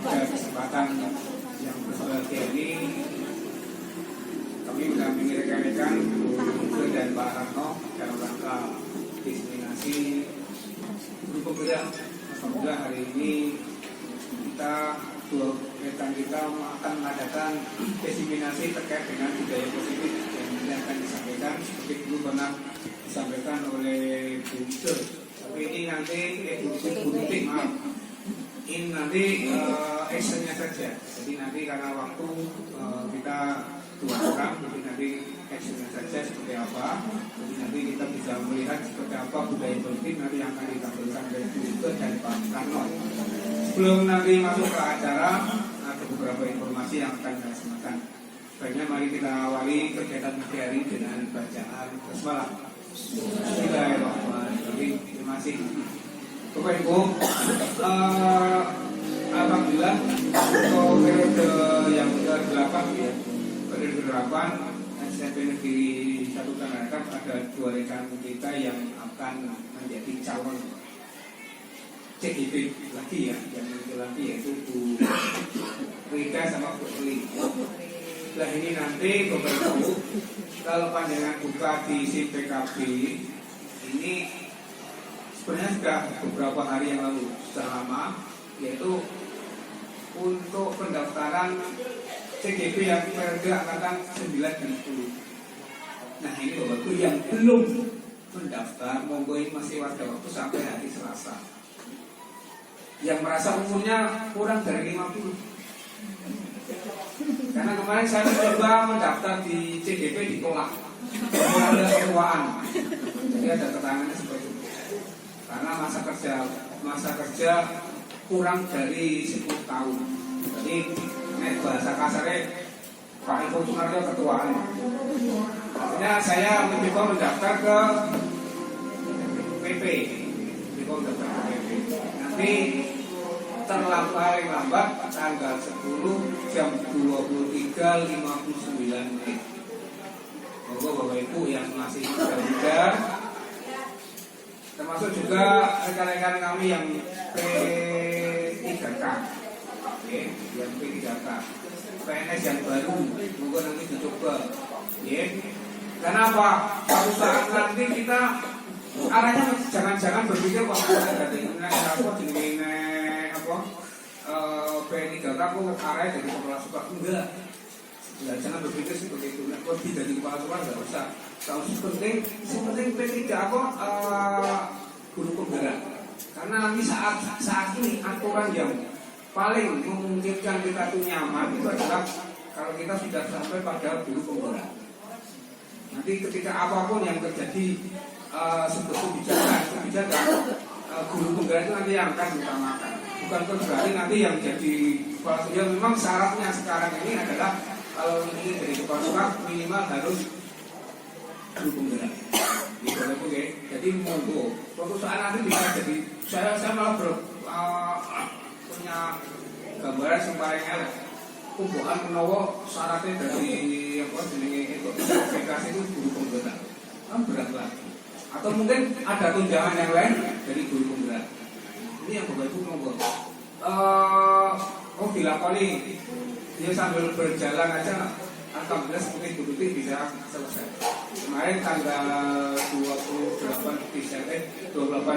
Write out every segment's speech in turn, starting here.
Pada kesempatan yang berbahagia ini kami mendampingi rekan-rekan Bu dan Pak Ratno dalam rangka diseminasi guru penggerak. Alhamdulillah hari ini dua rekan kita akan mengadakan diseminasi terkait dengan budaya positif yang nanti akan disampaikan seperti dulu pernah disampaikan oleh Bu Ide. Tapi ini nanti Bu Titik, maaf. Ini nanti actionnya saja. Jadi nanti karena waktu kita 2 orang, jadi nanti actionnya saja seperti apa. Jadi nanti kita bisa melihat seperti apa budaya politik nanti yang akan ditampilkan dari Bu dan Pak Ratno. Sebelum nanti masuk ke acara, ada beberapa informasi yang akan saya sampaikan. Sebaiknya mari kita awali kegiatan pagi hari dengan bacaan basmalah. Bismillahirrahmanirrahim. Terima kasih. Bapak Ibu, alhamdulillah untuk periode yang ke-8 ya, periode ke-8 SMP Negeri 1 Tangerang ada 2 rekan kita yang akan menjadi calon CGP lagi ya, yang lagi yaitu Bu Rika sama Bu Eli. Nah ini nanti Bapak Ibu, kalau panjangan buka di SIPKB ini sebenarnya sudah beberapa hari yang lalu, sudah lama, yaitu untuk pendaftaran CGP yang periode angkatan 9 dan 10. Nah ini Bapak Ibu yang belum mendaftar, monggo ini masih ada waktu sampai hari Selasa. Yang merasa umurnya kurang dari 50. Karena kemarin saya coba mendaftar di CGP ditolak, ada ketuaan, jadi ada keterangannya seperti itu. Karena masa kerja kurang dari 10 tahun. Jadi bahasa kasarnya Pak Ibu Sunaryo ketuaan. Artinya saya mencoba mendaftar ke PP. Nanti paling lambat tanggal 10 jam 23.59 menit. Moga Bapak Ibu yang masih muda, termasuk juga rekan-rekan kami yang P3K, yang P3K, PNS yang baru, monggo nanti dicoba. Kenapa? Suatu saat nanti kita arahnya jangan berpikir wah ada P3K aku arahnya jadi kepala sekolah, enggak. Ya, jangan berpikir seperti itu. Lebih dari kepala sekolah nggak usah. Kalau penting P3 guru penggerak. Karena nanti saat ini aturan yang paling memungkinkan kita tuh nyaman itu adalah kalau kita sudah sampai pada guru penggerak. Nanti ketika apapun yang terjadi sebuah kebijakan guru penggerak itu nanti yang akan diutamakan. Bukan berarti nanti yang jadi kepala sekolah. Ya, memang syaratnya sekarang ini adalah kalau ini dari kepala sekolah minimal harus guru penggerak. Jadi monggo suatu saat nanti bisa jadi saya malah punya gambaran yang paling elek. Kumpulan menawa syaratnya dari itu aplikasi itu guru penggerak kan berat lagi. Atau mungkin ada tunjangan yang lain dari guru penggerak. Ini yang Bapak Ibu monggo dilakoni dia sambil berjalan aja. Alhamdulillah seperti itu bisa selesai. Kemarin tanggal 28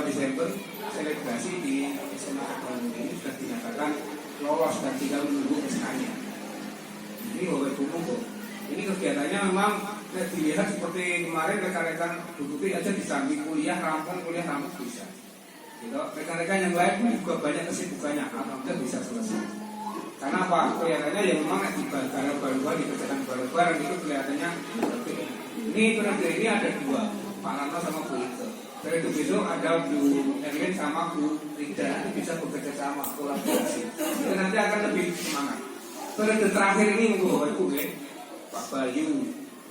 Desember selebrasi di SMA Akademi ini sudah dinyatakan lolos dan tinggal menunggu SK-nya. Ini Bapak Ibu monggo. Ini kegiatannya memang dilihat seperti kemarin rekan-rekan Bututi aja di samping kuliah rampung bisa. Gitu. Rekan-rekan yang lain juga banyak kesibukannya, alhamdulillah bisa selesai. Karena apa? Kelihatannya yang memang di baru-baru dikerjakan baru-baru itu kelihatannya ini periode ini ada dua, Pak Rano sama Bu Ike. Periode besok ada Bu Erwin sama Bu Rida, itu bisa bekerja sama, kolaborasi. Itu nanti akan lebih semangat. Periode terakhir ini monggo Bapak Ibu, Pak Bayu,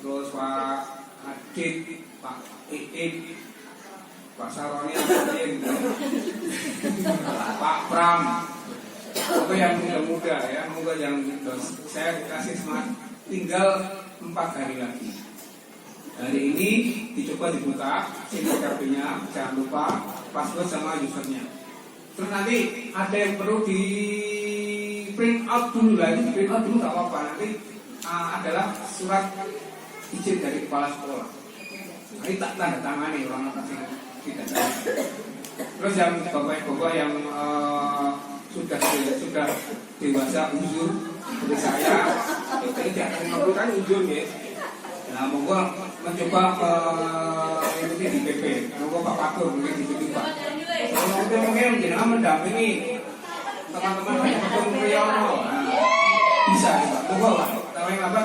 terus Pak Adit, Pak Iit, Pak Saroni, Pak Pram, apa yang muda-muda ya, semoga yang saya kasih semangat. Tinggal 4 hari lagi. Hari ini dicoba dibuka CPKB-nya, jangan lupa password sama usernya. Terus nanti ada yang perlu di print out dulu lagi, print out dulu nggak apa-apa. Nanti adalah surat izin dari kepala sekolah. Nanti tak tanda tangani orang kasih tidak tahu. Terus yang bapak-bapak yang sudah dewasa uzur seperti saya, kita tidak memerlukan uzur ya. Nah, monggo mencoba mengikuti di PP. Monggo Pak Patur mungkin di Pak. Mungkin jenengan mendampingi teman-teman yang ketemu Priyono. Bisa Pak. Monggo Pak.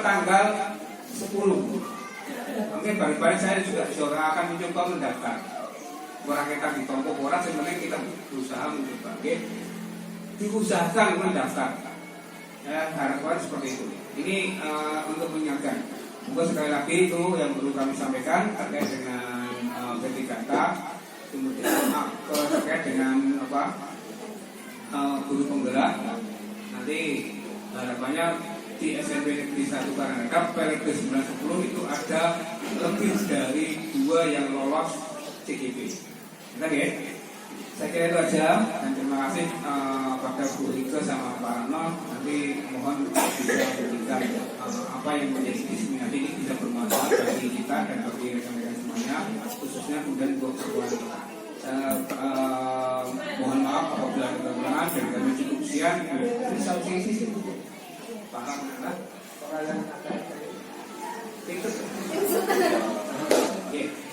Tanggal 10. Mungkin balik-balik saya juga akan mencoba mendaftar. Orang kita di toko orang sebenarnya kita berusaha mencoba. Diusahakan mendaftar. Ya, harapan seperti itu. Ini untuk mengingatkan. Monggo sekali lagi itu yang perlu kami sampaikan terkait dengan P3K, kemudian terkait dengan guru penggerak. Nanti harapannya di SMP Negeri 1 Karanganyar periode 9-10 itu ada lebih dari 2 yang lolos CGP. Benar ya? Saya kira itu aja, dan terima kasih pada Bu Ike sama Pak Rano. Nanti mohon bisa memberikan apa yang menjadi diseminasi ini bisa bermanfaat bagi kita dan bagi rekan-rekan semuanya, khususnya kemudian buat perempuan. Mohon maaf apabila ada kekurangan dan kami cukup sekian. Bisa sisi Pak Rano, itu.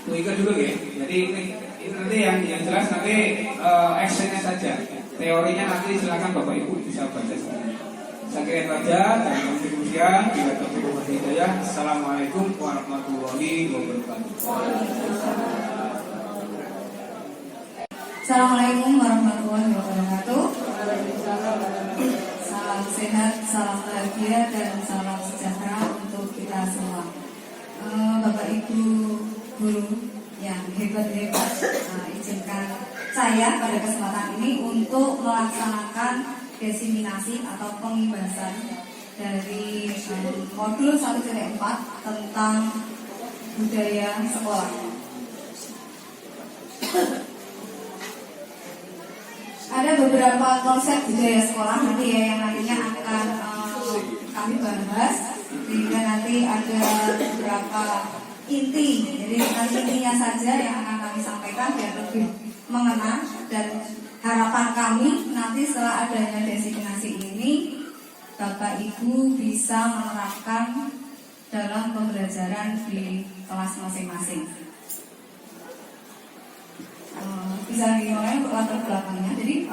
Bu Ike dulu ya. Jadi ini nanti yang jelas nanti actionnya saja. Teorinya nanti silakan Bapak Ibu bisa baca sendiri. Saya kira itu aja dan kemudian bila taufiq hidayah. Assalamualaikum warahmatullahi wabarakatuh. Assalamualaikum warahmatullahi wabarakatuh. Salam sehat, salam bahagia dan salam sejahtera untuk kita semua. Bapak Ibu guru yang hebat-hebat, izinkan saya pada kesempatan ini untuk melaksanakan diseminasi atau pengibasan dari modul 1.4 tentang budaya sekolah. Ada beberapa konsep budaya sekolah nanti ya yang nantinya akan kami bahas, sehingga nanti ada beberapa inti. Jadi nanti intinya saja yang akan kami sampaikan biar lebih mengena, dan harapan kami nanti setelah adanya designasi ini Bapak Ibu bisa menerapkan dalam pembelajaran di kelas masing-masing. Bisa dimulai untuk latar belakangnya. Jadi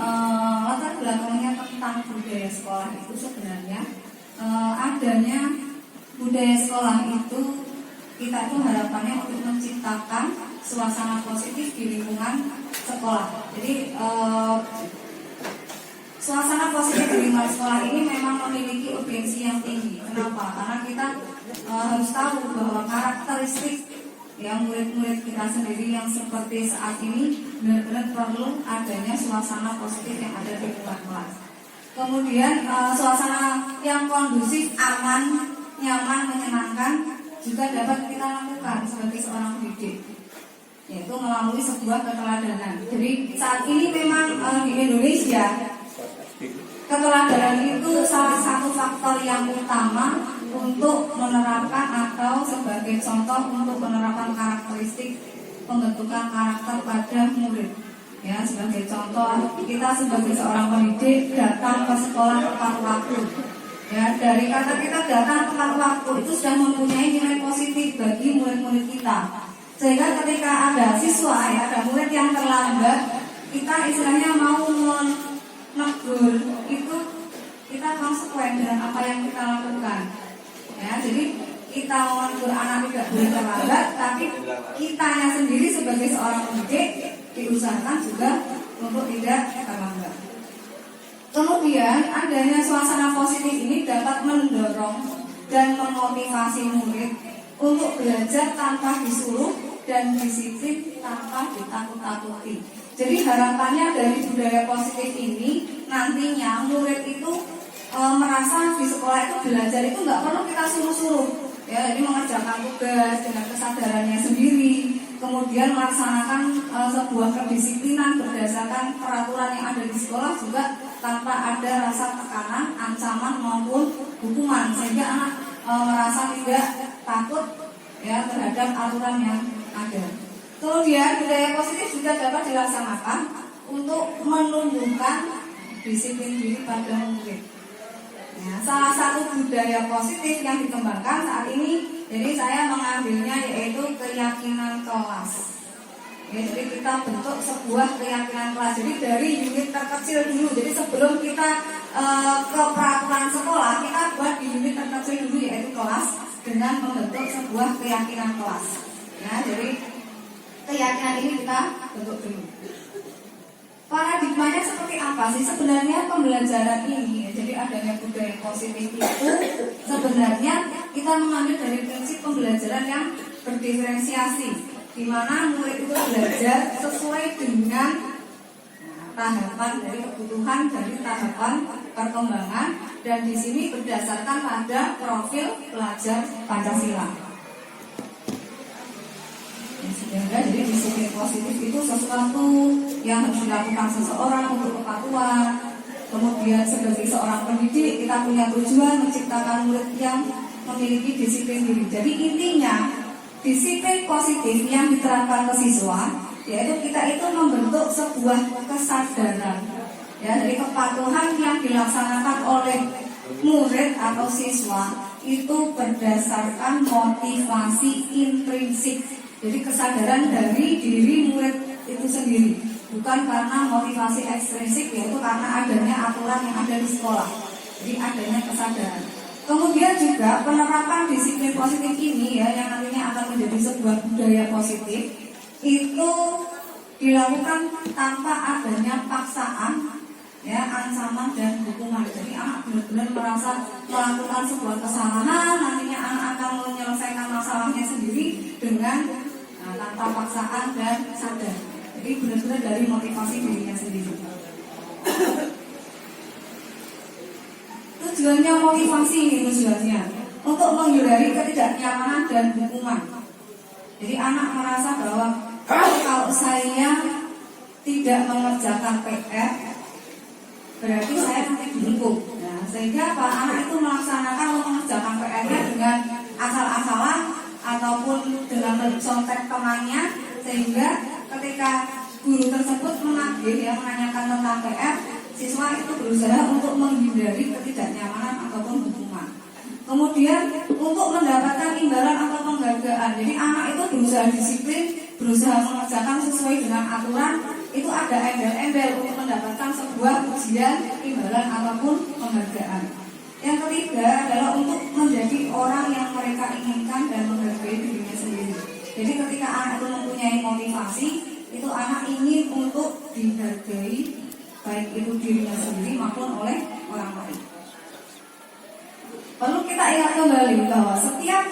latar belakangnya tentang budaya sekolah itu sebenarnya adanya budaya sekolah itu, kita itu harapannya untuk menciptakan suasana positif di lingkungan sekolah. Jadi suasana positif di lingkungan sekolah ini memang memiliki urgensi yang tinggi. Kenapa? Karena kita harus tahu bahwa karakteristik yang murid-murid kita sendiri yang seperti saat ini benar-benar perlu adanya suasana positif yang ada di lingkungan kelas. Kemudian suasana yang kondusif, aman, nyaman, menyenangkan juga dapat kita lakukan sebagai seorang pendidik, yaitu melalui sebuah keteladanan. Jadi saat ini memang di Indonesia keteladanan itu salah satu faktor yang utama untuk menerapkan atau sebagai contoh untuk penerapan karakteristik pembentukan karakter pada murid. Ya, sebagai contoh kita sebagai seorang pendidik datang ke sekolah tepat waktu. Ya, dari kata kita datang tepat waktu itu sudah mempunyai nilai positif bagi murid-murid kita. Sehingga ketika ada siswa, ya, ada murid yang terlambat, kita istilahnya mau menegur itu kita konsekuen dengan apa yang kita lakukan. Ya, jadi kita mau menegur anak tidak boleh terlambat, tapi kitanya sendiri sebagai seorang pendidik diusahakan juga untuk tidak terlambat. Kemudian adanya suasana positif ini dapat mendorong dan memotivasi murid untuk belajar tanpa disuruh dan disiplin tanpa ditakut-takuti. Jadi harapannya dari budaya positif ini nantinya murid itu merasa di sekolah itu belajar itu nggak perlu kita suruh-suruh, ya, jadi mengerjakan tugas dengan kesadarannya sendiri, kemudian melaksanakan sebuah kedisiplinan berdasarkan peraturan yang ada di sekolah juga tanpa ada rasa tekanan, ancaman maupun hukuman, sehingga anak merasa tidak takut, ya, terhadap aturan yang ada. Kemudian budaya positif juga dapat dilaksanakan untuk menumbuhkan disiplin diri pada murid. Ya, salah satu budaya positif yang dikembangkan saat ini, jadi saya mengambilnya yaitu keyakinan kelas. Ya, jadi kita bentuk sebuah keyakinan kelas. Jadi dari unit terkecil dulu. Jadi sebelum kita ke peraturan sekolah, kita buat di unit terkecil dulu yaitu kelas dengan membentuk sebuah keyakinan kelas. Ya, jadi keyakinan ini kita bentuk dulu. Paradigmanya seperti apa sih sebenarnya pembelajaran ini? Jadi adanya budaya positif itu sebenarnya kita mengambil dari prinsip pembelajaran yang berdiferensiasi, di mana murid itu belajar sesuai dengan tahapan dari kebutuhan dari tahapan perkembangan, dan di sini berdasarkan pada profil pelajar Pancasila. Sehingga jadi disiplin positif itu sesuatu yang harus dilakukan seseorang untuk kepatuhan. Kemudian sebagai seorang pendidik kita punya tujuan menciptakan murid yang memiliki disiplin diri. Jadi intinya disiplin positif yang diterapkan ke siswa, yaitu kita itu membentuk sebuah kesadaran, ya, dari kepatuhan yang dilaksanakan oleh murid atau siswa itu berdasarkan motivasi intrinsik. Jadi kesadaran dari diri murid itu sendiri, bukan karena motivasi ekstrinsik, yaitu karena adanya aturan yang ada di sekolah. Jadi adanya kesadaran. Kemudian juga penerapan disiplin positif ini, ya, yang nantinya akan menjadi sebuah budaya positif, itu dilakukan tanpa adanya paksaan, ya, ancaman dan hukuman. Jadi anak benar-benar merasa melakukan sebuah kesalahan, nantinya anak akan menyelesaikan masalahnya sendiri dengan tanpa paksaan dan sadar. Jadi benar-benar dari motivasi dirinya sendiri. Tujuannya motivasi ini tujuannya untuk menghindari ketidaknyamanan dan hukuman. Jadi anak merasa bahwa kalau saya tidak mengerjakan PR, berarti saya nanti dihukum. Nah, sehingga anak itu melaksanakan mengerjakan PR-nya dengan asal-asalan ataupun dengan mencontek temannya, sehingga ketika guru tersebut menagih, ya, menanyakan tentang PR, siswa itu berusaha untuk menghindari ketidaknyamanan ataupun hukuman. Kemudian untuk mendapatkan imbalan atau penghargaan, jadi anak itu berusaha disiplin, berusaha mengerjakan sesuai dengan aturan, itu ada embel-embel untuk mendapatkan sebuah ujian, imbalan ataupun penghargaan. Yang ketiga adalah untuk menjadi orang yang mereka inginkan dan menghargai dirinya sendiri. Jadi ketika anak itu mempunyai motivasi, itu anak ingin untuk dihargai, baik itu dirinya sendiri maupun oleh orang lain. Perlu kita ingat kembali bahwa setiap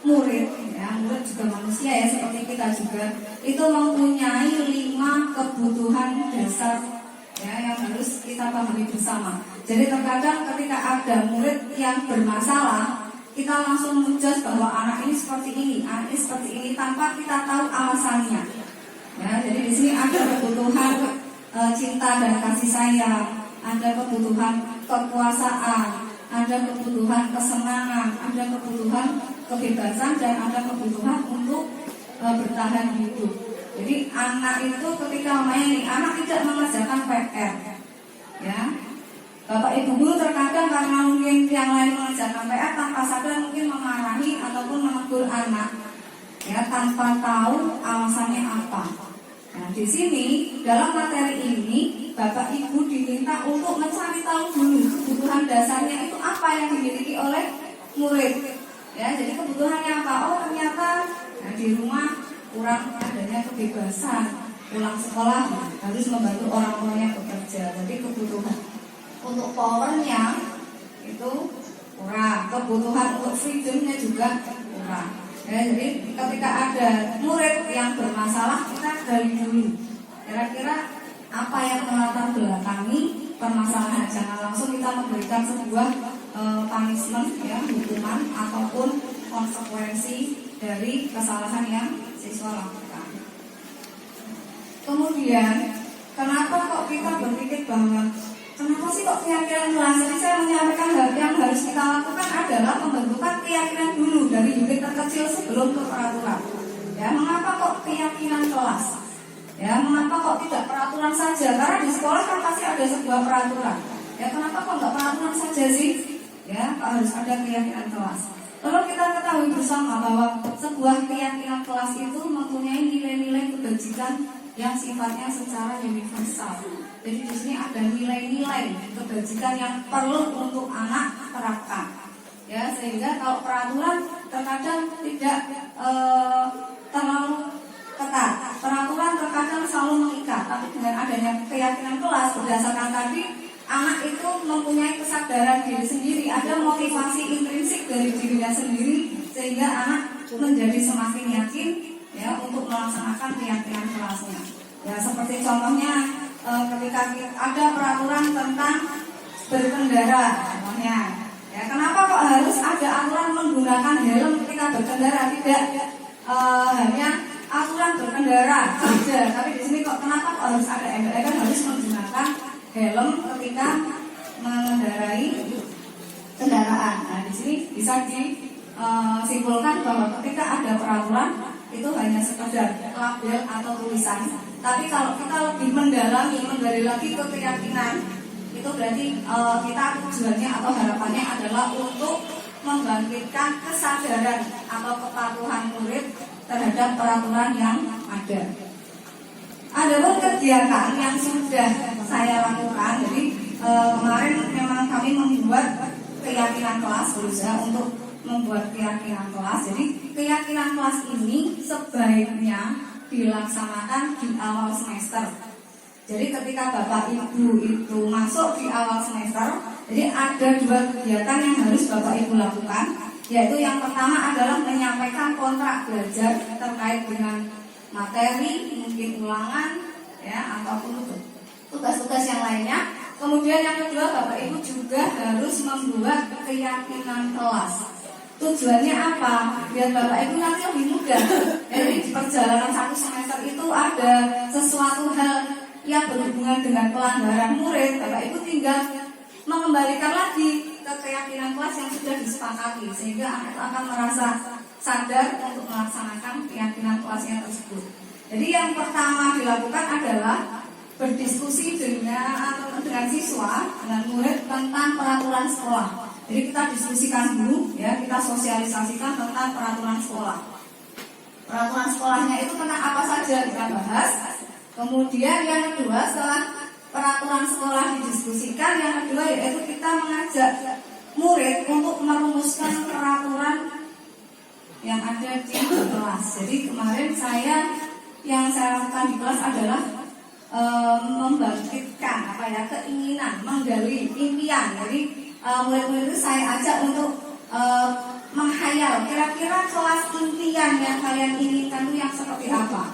murid, ya, murid juga manusia, ya, seperti kita juga, itu mempunyai 5 kebutuhan dasar, ya, yang harus kita pahami bersama. Jadi terkadang ketika ada murid yang bermasalah, kita langsung menjudge bahwa anak ini seperti ini, anak ini seperti ini, tanpa kita tahu alasannya. Ya, jadi di sini ada kebutuhan cinta dan kasih sayang, ada kebutuhan kekuasaan, ada kebutuhan kesenangan, ada kebutuhan kebebasan, dan ada kebutuhan untuk bertahan hidup. Jadi anak itu ketika main, anak tidak mengerjakan PR, ya, Bapak Ibu guru terkadang karena mungkin yang lain mengerjakan PR tanpa sadar mungkin memarahi ataupun menegur anak, ya tanpa tahu alasannya apa. Nah, di sini dalam materi ini Bapak Ibu diminta untuk mencari tahu dulu kebutuhan dasarnya itu apa yang dimiliki oleh murid. Ya, jadi kebutuhannya apa? Oh, ternyata di rumah kurang adanya kebebasan, pulang sekolah harus membantu orang tuanya bekerja. Jadi kebutuhan untuk powernya itu kurang, kebutuhan untuk freedomnya juga kurang. Ya, jadi ketika ada murid yang bermasalah, kita gali dulu kira-kira apa yang melatar belakangi permasalahan. Jangan langsung kita memberikan sebuah punishment, ya, hukuman ataupun konsekuensi dari kesalahan yang siswa lakukan. Kemudian, kenapa kok kita berpikir bahwa kenapa sih kok keyakinan kelas? Jadi saya menyampaikan hal yang harus kita lakukan adalah pembentukan keyakinan dulu dari unit terkecil sebelum ke peraturan. Ya, mengapa kok keyakinan kelas? Ya, mengapa kok tidak peraturan saja? Karena di sekolah kan pasti ada sebuah peraturan. Ya, kenapa kok nggak peraturan saja sih? Ya, harus ada keyakinan kelas. Lalu kita ketahui bersama bahwa sebuah keyakinan kelas itu mempunyai nilai-nilai kebajikan yang sifatnya secara universal. Jadi di sini ada nilai-nilai kebajikan yang perlu untuk anak terapkan. Ya, sehingga kalau peraturan terkadang tidak terlalu ketat. Peraturan terkadang selalu mengikat, tapi dengan adanya keyakinan kelas berdasarkan tadi, anak itu mempunyai kesadaran diri sendiri, ada motivasi intrinsik dari dirinya sendiri, sehingga anak menjadi semakin yakin, ya, untuk melaksanakan keyakinan kelasnya. Ya, seperti contohnya ketika ada peraturan tentang berkendara, contohnya, ya, kenapa kok harus ada aturan menggunakan helm ketika berkendara? Tidak hanya aturan berkendara saja, tapi di sini kok kenapa kok harus ada embel-embel harus menggunakan helm ketika mengendarai kendaraan. Nah, di sini bisa disimpulkan bahwa ketika ada peraturan itu hanya sekedar label atau tulisan. Tapi kalau kita lebih mendalami, menggali lagi ke keyakinan, itu berarti kita tujuannya atau harapannya adalah untuk membangkitkan kesadaran atau kepatuhan murid terhadap peraturan yang ada. Adapun kegiatan yang sudah saya lakukan, jadi kemarin memang kami membuat keyakinan kelas, berusaha untuk membuat keyakinan kelas. Jadi keyakinan kelas ini sebaiknya dilaksanakan di awal semester. Jadi ketika Bapak Ibu itu masuk di awal semester, jadi ada dua kegiatan yang harus Bapak Ibu lakukan, yaitu yang pertama adalah menyampaikan kontrak belajar terkait dengan materi, mungkin ulangan, ya, ataupun tugas-tugas yang lainnya. Kemudian yang kedua, Bapak Ibu juga harus membuat keyakinan kelas. Tujuannya apa? Biar Bapak Ibu nanti lebih mudah. Jadi di perjalanan satu semester itu ada sesuatu hal yang berhubungan dengan pelanggaran murid, Bapak Ibu tinggal mengembalikan lagi ke keyakinan kelas yang sudah disepakati, sehingga anak akan merasa sadar untuk melaksanakan keyakinan kelasnya tersebut. Jadi yang pertama dilakukan adalah berdiskusi dengan siswa, dengan murid tentang peraturan sekolah. Jadi kita diskusikan dulu, ya, kita sosialisasikan tentang peraturan sekolah. Peraturan sekolahnya itu tentang apa saja kita bahas. Kemudian yang kedua, setelah peraturan sekolah didiskusikan, yang kedua yaitu kita mengajak murid untuk merumuskan peraturan yang ada di kelas. Jadi kemarin yang saya lakukan di kelas adalah membangkitkan keinginan, menggali impian. Jadi murid-murid itu saya ajak untuk menghayal kira-kira kelas impian yang kalian inginkan itu yang seperti apa.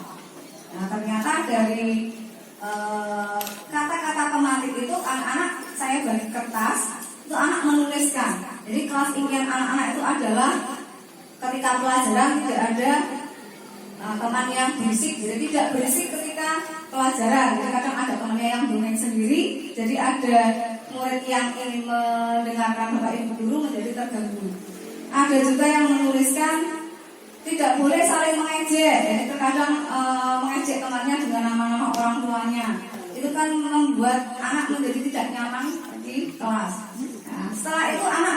Nah, ternyata dari kata-kata pemantik itu anak-anak saya bagi kertas, itu anak menuliskan. Jadi kelas impian anak-anak itu adalah ketika pelajaran tidak ada teman yang berisik, jadi tidak berisik ketika pelajaran. Jadi kadang ada temannya yang dongeng sendiri, jadi ada murid yang ingin mendengarkan Bapak Ibu guru menjadi terganggu. Ada juga yang menuliskan tidak boleh saling mengejek, jadi terkadang mengejek temannya dengan nama-nama orang tuanya. Itu kan membuat anak menjadi tidak nyaman di kelas. Nah, setelah itu anak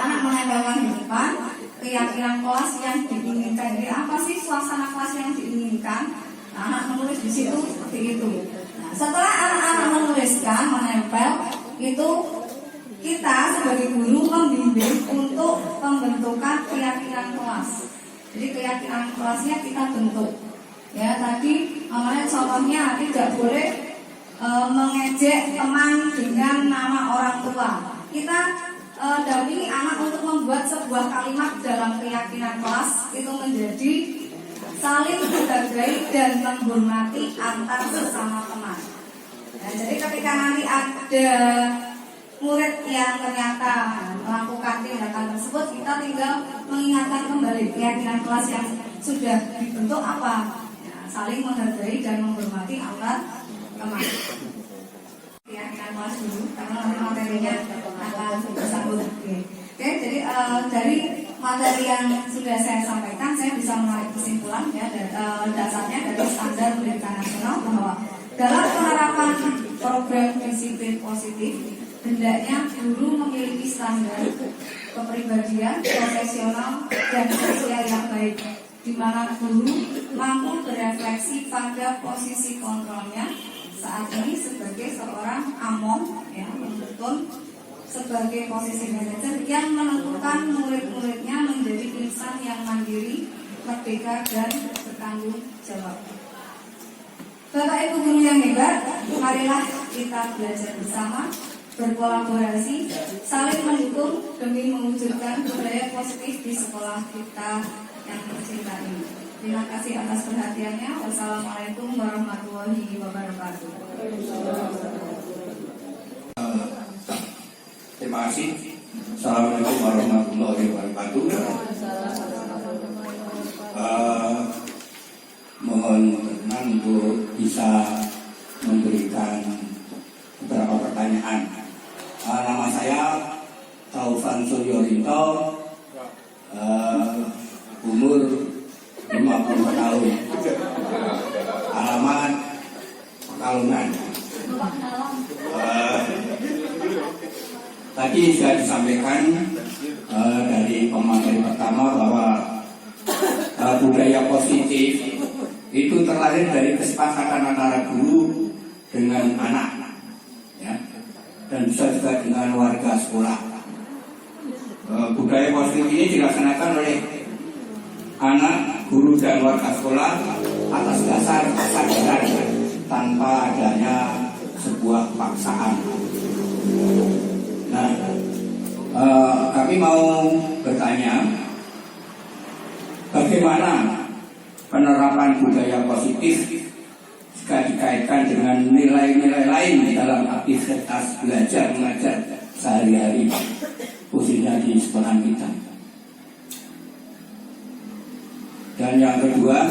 anak menempelkan di depan keyakinan kelas yang diinginkan. Jadi apa sih suasana kelas yang diinginkan? Nah, anak menulis di situ seperti itu. Nah, setelah anak-anak menuliskan, menempel, itu kita sebagai guru membimbing untuk pembentukan keyakinan kelas. Jadi keyakinan kelasnya kita bentuk. Ya, tadi namanya contohnya tidak boleh mengejek teman dengan nama orang tua. Kita dampingi anak untuk membuat sebuah kalimat dalam keyakinan kelas itu menjadi saling menghargai dan menghormati antar sesama teman. Nah, jadi ketika nanti ada murid yang ternyata melakukan tindakan tersebut, kita tinggal mengingatkan kembali keyakinan kelas yang sudah dibentuk apa? Ya, saling menghargai dan menghormati antar teman. Keyakinan kelas dulu, karena nanti materinya akan bersambung. Oke, jadi dari materi yang sudah saya sampaikan, saya bisa menarik kesimpulan ya, dasarnya dari standar pendidikan nasional bahwa dalam penerapan program disiplin positif, hendaknya guru memiliki standar kepribadian, profesional, dan sosial yang baik, di mana guru mampu berefleksi pada posisi kontrolnya saat ini sebagai seorang among, ya, menuntun sebagai posisi manajer yang menentukan murid-muridnya menjadi insan yang mandiri, merdeka, dan bertanggung jawab. Bapak Ibu guru yang hebat, marilah kita belajar bersama, berkolaborasi, saling mendukung demi mewujudkan budaya positif di sekolah kita yang tercinta ini. Terima kasih atas perhatiannya. Wassalamualaikum warahmatullahi wabarakatuh. Terima kasih. Assalamualaikum warahmatullahi wabarakatuh. Mohon berkenan untuk bisa memberikan beberapa pertanyaan. Nama saya Taufan Suryorinto, umur 50 tahun, alamat Pekalongan. Tadi sudah disampaikan dari pemateri pertama bahwa budaya positif itu terlahir dari kesepakatan antara guru dengan anak, ya, dan bisa juga dengan warga sekolah. Budaya positif ini dilaksanakan oleh anak, guru, dan warga sekolah atas dasar kesadaran tanpa adanya sebuah paksaan. Nah, kami mau bertanya, bagaimana penerapan budaya positif jika dikaitkan dengan nilai-nilai lain dalam aktivitas belajar mengajar sehari-hari, khususnya di sekolah kita. Dan yang kedua,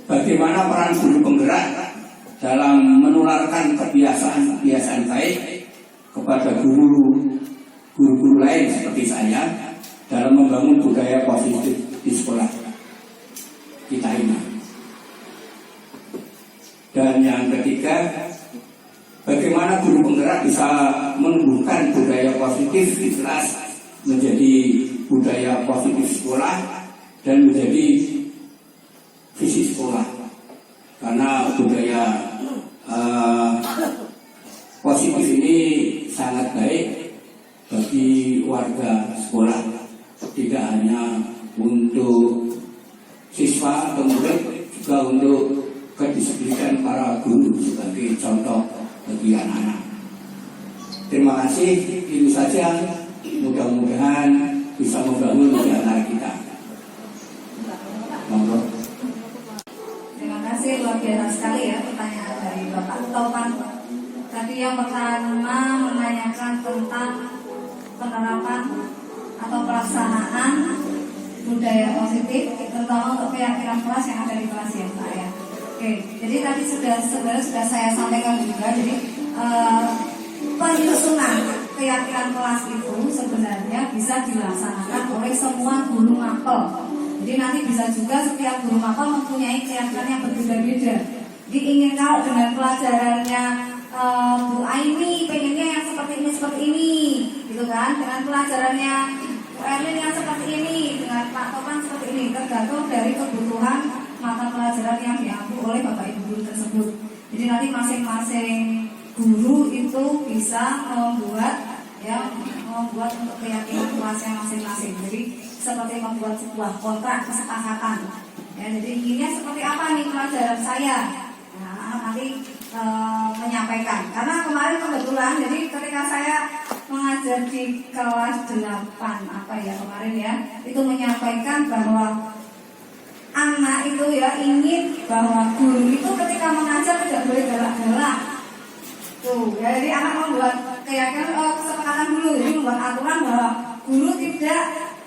bagaimana peran guru penggerak dalam menularkan kebiasaan-kebiasaan baik kepada guru-guru lain seperti saya dalam membangun budaya positif di sekolah kita ini. Dan yang ketiga, bagaimana guru penggerak bisa menumbuhkan budaya positif di kelas menjadi budaya positif sekolah dan menjadi visi sekolah. Karena budaya positif ini sangat baik bagi warga sekolah, tidak hanya untuk siswa atau murid, juga untuk kedisiplinan para guru sebagai contoh bagi anak-anak. Terima kasih, itu saja. Mudah-mudahan bisa membangun di antara kita. Monggo. Terima kasih, luar biasa sekali ya pertanyaan dari Bapak Taufan. Tadi yang pertama menanyakan tentang penerapan atau pelaksanaan budaya positif, terutama untuk keyakinan kelas yang ada di kelas ya Pak ya. Oke, jadi tadi sebenarnya sudah saya sampaikan juga. Jadi penyusunan keyakinan kelas itu sebenarnya bisa dilaksanakan oleh semua guru mapel. Jadi nanti bisa juga setiap guru mapel mempunyai keyakinan yang berbeda-beda. Jadi ingin kalau dengan pelajarannya Bu Aini pengennya yang seperti ini, gitu kan, dengan pelajarannya Erlin yang seperti ini, dengan Pak Topan seperti ini, tergantung dari kebutuhan mata pelajaran yang diambil oleh Bapak Ibu guru tersebut. Jadi nanti masing-masing guru itu bisa membuat untuk keyakinan kelasnya masing-masing. Jadi seperti membuat sebuah kontrak kesepakatan. Ya, jadi inginnya seperti apa nih pelajaran saya? Nah, nanti menyampaikan. Karena kemarin kebetulan, jadi ketika saya mengajar di kelas 8 kemarin ya, itu menyampaikan bahwa anak itu ya ingin bahwa guru itu ketika mengajar tidak boleh galak-galak. Tuh, ya, jadi anak membuat keyakinan kesepakatan dulu, jadi membuat aturan bahwa guru tidak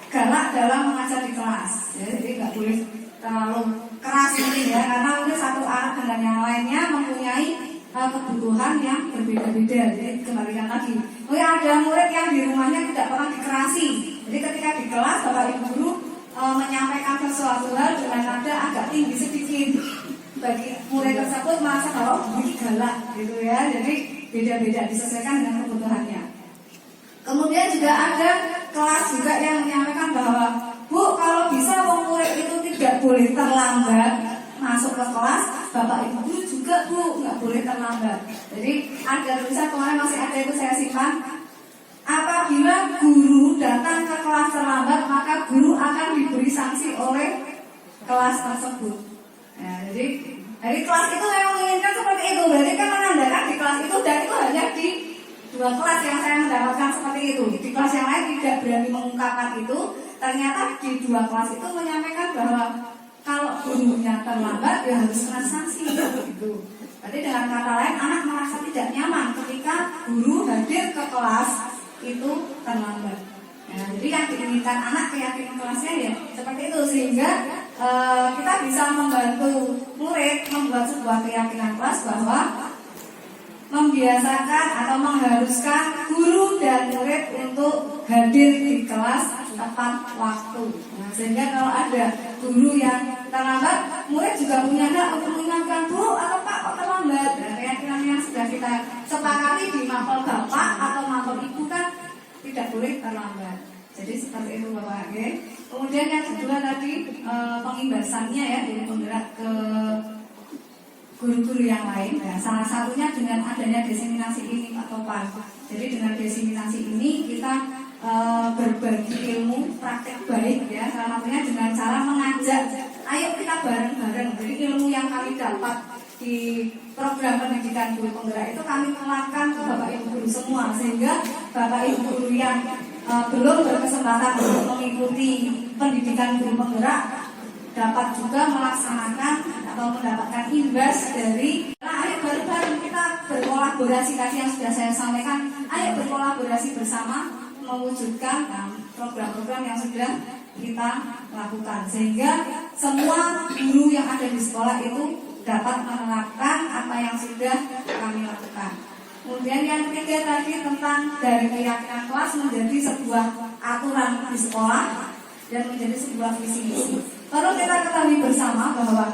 galak dalam mengajar di kelas. Ya, jadi nggak boleh terlalu keras ini ya, karena mungkin satu anak dengan yang lainnya mempunyai kebutuhan yang berbeda-beda. Jadi kembalikan lagi, ada murid yang di rumahnya tidak pernah dikerasi. Jadi ketika di kelas Bapak Ibu guru menyampaikan sesuatu hal dengan nada agak tinggi sedikit, bagi murid tersebut merasa kalau ini galak gitu ya. Jadi beda-beda, disesuaikan dengan kebutuhannya. Kemudian juga ada kelas juga yang menyampaikan bahwa Bu, kalau bisa murid itu tidak boleh terlambat masuk ke kelas, Bapak Ibu guru juga Bu, nggak boleh terlambat. Jadi ada tulisan kemarin masih ada itu saya simpan. Apabila guru datang ke kelas terlambat, maka guru akan diberi sanksi oleh kelas tersebut. Ya, jadi kelas itu memang menginginkan seperti itu. Berarti kan menandakan di kelas itu, dan itu hanya di 2 kelas yang saya mendapatkan seperti itu. Di kelas yang lain tidak berani mengungkapkan itu. Ternyata di 2 kelas itu menyampaikan bahwa kalau gurunya terlambat ya harus kena sanksi gitu. Jadi dengan kata lain, anak merasa tidak nyaman ketika guru hadir ke kelas itu terlambat. Nah, jadi yang diinginkan anak keyakinan kelasnya ya seperti itu, sehingga kita bisa membantu murid membuat sebuah keyakinan kelas bahwa membiasakan atau mengharuskan guru dan murid untuk hadir di kelas tepat waktu. Nah, sehingga kalau ada guru yang terlambat, murid juga punya hak untuk mengingatkan, Bu atau Pak kok terlambat. Nah, keyakinan yang sudah kita sepakati di mapel Bapak atau mapel Ibu kan tidak boleh terlambat. Jadi seperti itu Bapak. Kemudian yang kedua tadi pengimbasannya ya dari penggerak ke guru-guru yang lain. Nah, salah satunya dengan adanya diseminasi ini Pak Topan. Jadi dengan diseminasi ini kita berbagi ilmu praktek baik ya. Salah satunya dengan cara mengajak, ayo kita bareng-bareng. Jadi ilmu yang kami dapat di program pendidikan guru penggerak itu kami keluarkan ke Bapak Ibu guru semua, sehingga Bapak Ibu guru yang belum berkesempatan untuk mengikuti pendidikan guru penggerak dapat juga melaksanakan atau mendapatkan imbas dari ayo bareng-bareng kita berkolaborasi. Tadi yang sudah saya sampaikan, ayo berkolaborasi bersama mewujudkan program-program yang sudah kita lakukan, sehingga semua guru yang ada di sekolah itu dapat menerapkan apa yang sudah kami lakukan. Kemudian yang ketiga tadi tentang dari keyakinan kelas menjadi sebuah aturan di sekolah dan menjadi sebuah visi misi. Perlu kita ketahui bersama bahwa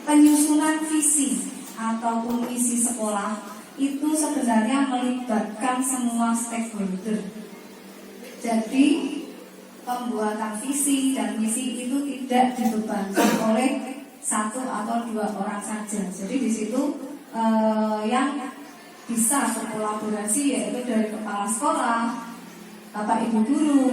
penyusunan visi ataupun misi sekolah itu sebenarnya melibatkan semua stakeholder. Jadi pembuatan visi dan misi itu tidak dibebankan oleh 1 atau 2 orang saja. Jadi di situ yang bisa berkolaborasi yaitu dari kepala sekolah, Bapak Ibu guru,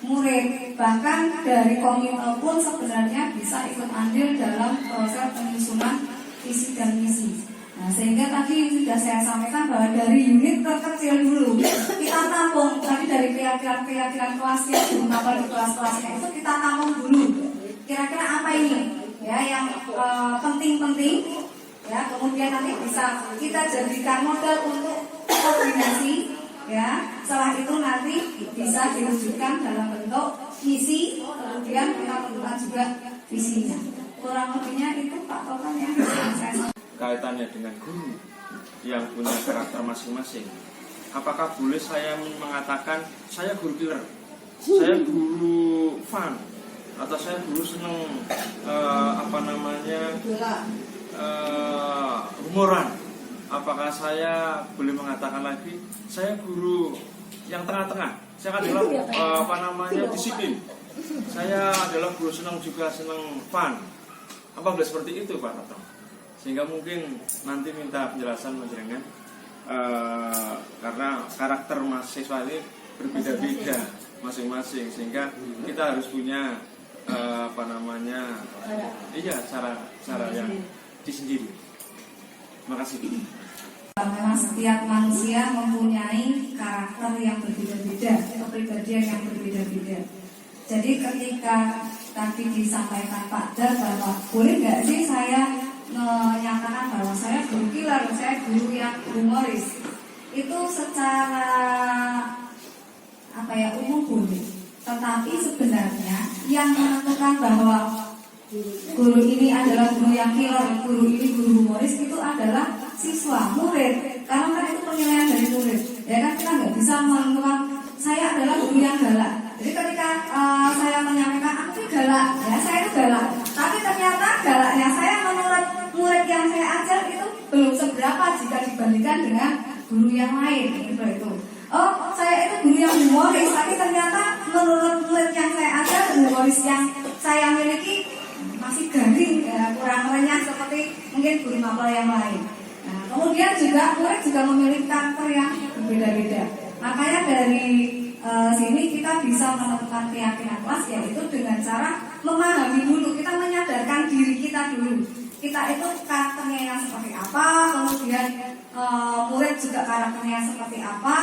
murid, bahkan dari komite pun sebenarnya bisa ikut andil dalam proses penyusunan visi dan misi. Nah, sehingga tadi sudah saya sampaikan bahwa dari unit terkecil dulu kita tampung tadi dari keyakinan kelasnya, apa di kelas-kelasnya itu kita tampung dulu. Kira-kira apa ini? Ya, yang penting-penting. Ya, kemudian nanti bisa kita jadikan modal untuk koordinasi. Ya, setelah itu nanti bisa diwujudkan dalam bentuk misi, kemudian kita tentukan juga visinya. Kurang lebihnya itu Pak Topan yang saya kaitannya dengan guru yang punya karakter masing-masing. Apakah boleh saya mengatakan saya guru killer, saya guru fun, atau saya guru seneng humoran? Apakah saya boleh mengatakan lagi saya guru yang tengah-tengah? Saya adalah disiplin. Saya adalah guru senang fun. Apa boleh seperti itu Pak Toto? Sehingga mungkin nanti minta penjelasan panjenengan karena karakter mahasiswa ini berbeda-beda masing-masing, sehingga kita harus punya cara yang disendiri. Terima kasih. Memang setiap manusia mempunyai karakter yang berbeda-beda, kepribadian yang berbeda-beda. Jadi ketika tadi disampaikan Pak Dar bahwa boleh nggak sih saya menyatakan bahwa saya guru killer, saya guru yang humoris, itu secara umum boleh. Tetapi sebenarnya yang menentukan bahwa guru ini adalah guru yang killer, guru ini guru humoris, itu adalah siswa, murid. Karena kan itu penilaian dari murid. Ya kan kita nggak bisa menentukan saya adalah guru yang galak. Jadi ketika saya menyampaikan aku galak, ya saya itu galak. Tapi ternyata galaknya saya menurut murid yang saya ajar itu belum seberapa jika dibandingkan dengan guru yang lain. Itu. Oh, saya itu guru yang humoris, tapi ternyata menurut murid yang saya ajar, humoris yang saya miliki masih garing, ya, kurang renyah seperti mungkin guru mapel yang lain. Nah, kemudian juga murid juga memiliki karakter yang berbeda-beda. Makanya dari sini kita bisa menentukan keyakinan kelas, yaitu dengan cara memahami dulu, kita menyadarkan diri kita dulu. Kita itu karakternya yang seperti apa, kemudian murid juga karakternya seperti apa,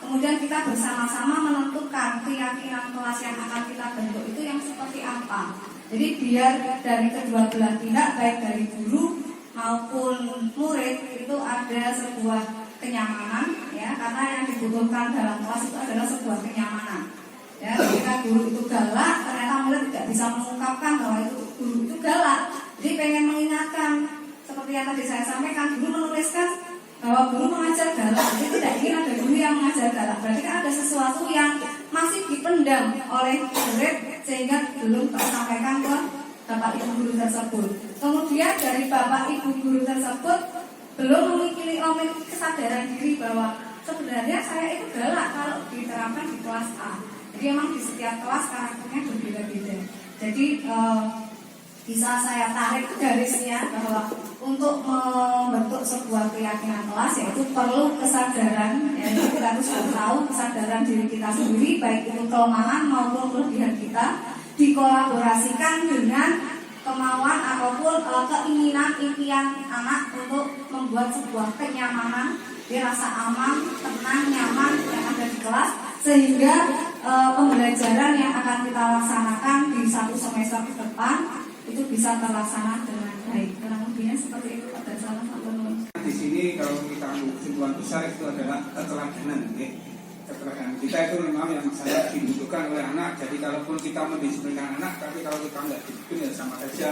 kemudian kita bersama-sama menentukan keyakinan kelas yang akan kita bentuk itu yang seperti apa. Jadi biar dari kedua belah pihak, baik dari guru maupun murid itu ada sebuah kenyamanan, ya, karena yang dibutuhkan dalam kelas itu adalah sebuah kenyamanan. Ya, ketika guru itu galak, ternyata murid tidak bisa mengungkapkan bahwa itu guru itu galak. Jadi pengen mengingatkan, seperti yang tadi saya sampaikan, guru menuliskan bahwa guru mengajar galak. Jadi tidak ingin ada guru yang mengajar galak. Berarti kan ada sesuatu yang masih dipendam oleh murid sehingga belum tersampaikan ke bapak ibu guru tersebut. Kemudian dari bapak ibu guru tersebut belum memiliki kesadaran diri bahwa sebenarnya saya itu galak kalau diterapkan di kelas A. Jadi memang di setiap kelas karakternya berbeda-beda. Jadi bisa saya tarik garisnya bahwa untuk membentuk sebuah keyakinan kelas yaitu perlu kesadaran, yaitu kita harus tahu kesadaran diri kita sendiri, baik itu kelemahan maupun kelebihan kita, dikolaborasikan dengan kemauan ataupun keinginan impian anak untuk membuat sebuah kenyamanan, dia rasa aman, tenang, nyaman yang ada di kelas, sehingga pembelajaran yang akan kita laksanakan di 1 semester ke depan itu bisa terlaksana dengan baik. Kurang lebihnya seperti itu. Ada salah satu di sini kalau kita ambil kesimpulan besar itu adalah keteladanan, ya. Keteladanan kita itu memang yang sangat dibutuhkan oleh anak. Jadi kalaupun kita mendisiplinkan anak, tapi kalau kita nggak disiplin ya sama saja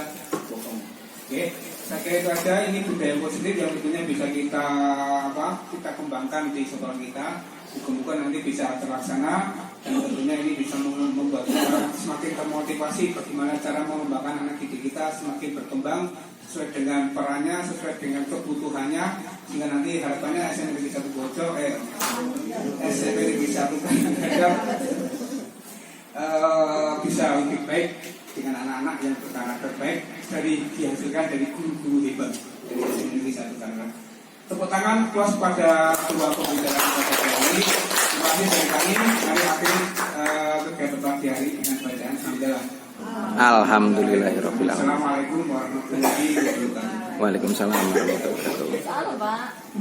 bohong. Oke, saya kira itu aja. Ini budaya positif yang tentunya bisa kita kembangkan di sekolah kita. Mudah-mudahan nanti bisa terlaksana dan tentunya ini bisa membuat kita semakin termotivasi bagaimana cara mengembangkan anak didik kita semakin berkembang sesuai dengan perannya, sesuai dengan kebutuhannya, sehingga nanti harapannya SMP Negeri 1 Bojo SMP Negeri 1 Kadang bisa lebih baik dengan anak-anak yang berkarakter baik dihasilkan dari guru-guru hebat dari SMP Negeri 1 Kadang. Tepuk tangan puas pada dua pembicara kita hari ini. Terima kasih dari kami. Mari akhiri kegiatan pagi hari dengan bacaan hamdalah. Alhamdulillahirobbilalamin. Assalamualaikum warahmatullahi wabarakatuh. Waalaikumsalam warahmatullahi wabarakatuh.